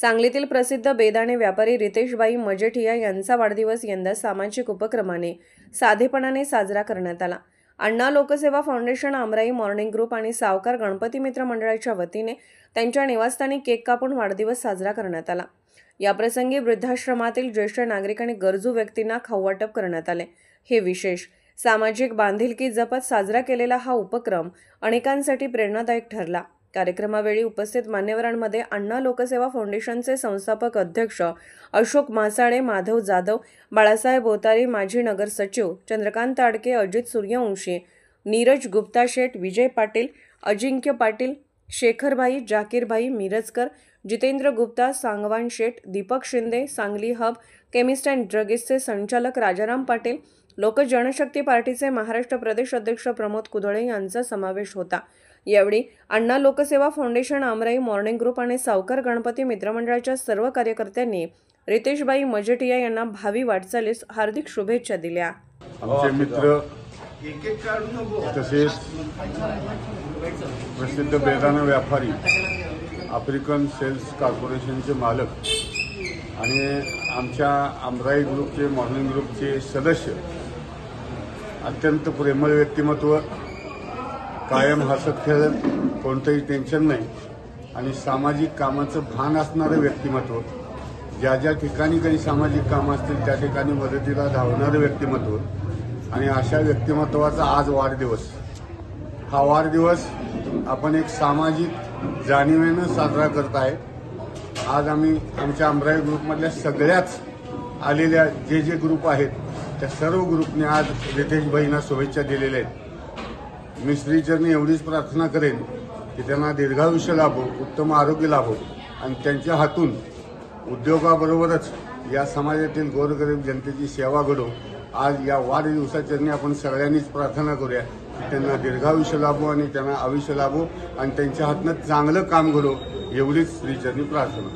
सांगलीतील प्रसिद्ध बेदाणे व्यापारी रितेशबाई मजेठिया यांचा वाढदिवस यंदा सामाजिक उपक्रमाने साधेपणाने साजरा करण्यात आला। अण्णा लोकसेवा फाउंडेशन, आमराई मॉर्निंग ग्रुप आणि सावकार गणपती मित्र मंडळाच्या वतीने त्यांच्या निवासस्थानी केक कापून वाढदिवस साजरा करण्यात आला। याप्रसंगी वृद्धाश्रमातील ज्येष्ठ नागरिक आणि गरजू व्यक्तींना खाऊ वाटप करण्यात आले। हे विशेष सामाजिक बांधिलकी जपत साजरा केलेला हा उपक्रम अनेकांसाठी प्रेरणादायक ठरला। कार्यक्रमावेळी उपस्थित मान्यवरांमध्ये अण्णा लोकसेवा फाउंडेशनचे संस्थापक अध्यक्ष अशोक मासाळे, माधव जाधव, बाळासाहेब बोतारी, माजी नगर सचिव चंद्रकांत आडके, अजित सूर्यवंशी, नीरज गुप्ता शेठ, विजय पाटील, अजिंक्य पाटील, शेखरभाई, जाकीरभाई Mirajkar, Jitendra Gupta, Sangwan Sheth, Deepak Shinde, Sangli hub, chemist and ड्रगिस्टचे संचालक राजाराम पाटील, लोक जनशक्ती पार्टीचे महाराष्ट्र प्रदेश अध्यक्ष प्रमोद कुदळे यांचा समावेश होता। यावेळी अण्णा लोकसेवा फाउंडेशन, आमराई मॉर्निंग ग्रुप आणि सावकार गणपती मित्रमंडळाच्या सर्व कार्यकर्त्यांनी रितेशबाई मजेठिया यांना भावी वाटचालीस हार्दिक शुभेच्छा दिल्या। आमचे मित्र तसेच प्रसिद्ध बेदाणा व्यापारी, आफ्रिकन सेल्स कॉर्पोरेशनचे मालक आणि आमच्या आमराई ग्रुपचे, मॉर्निंग ग्रुपचे सदस्य, अत्यंत प्रेमळ व्यक्तिमत्व, कायम हसत खेळत, कोणतंही टेन्शन नाही आणि सामाजिक कामाचं भान असणारं व्यक्तिमत्व, ज्या ज्या ठिकाणी काही सामाजिक कामं असतील त्या ठिकाणी मदतीला धावणारं व्यक्तिमत्व आणि अशा व्यक्तिमत्वाचा आज वाढदिवस। हा वाढदिवस आपण एक सामाजिक जाणीवेनं साजरा करत आहे। आज आम्ही आमच्या आमराई ग्रुपमधल्या सगळ्याच आलेल्या जे ग्रुप आहेत त्या सर्व ग्रुपने आज रितेशभाईंना शुभेच्छा दिलेल्या आहेत। मी श्रीचरणी एवढीच प्रार्थना करेन की त्यांना दीर्घायुष्य लाभो, उत्तम आरोग्य लाभो आणि त्यांच्या हातून उद्योगाबरोबरच या समाजातील गोरगरीब जनतेची सेवा घडो। आज या वाढदिवसाचरणी आपण सगळ्यांनीच प्रार्थना करूया की त्यांना दीर्घायुष्य लाभो आणि त्यांना आयुष्य लाभो आणि त्यांच्या हातून चांगलं काम घडो, एवढीच श्रीचरणी प्रार्थना।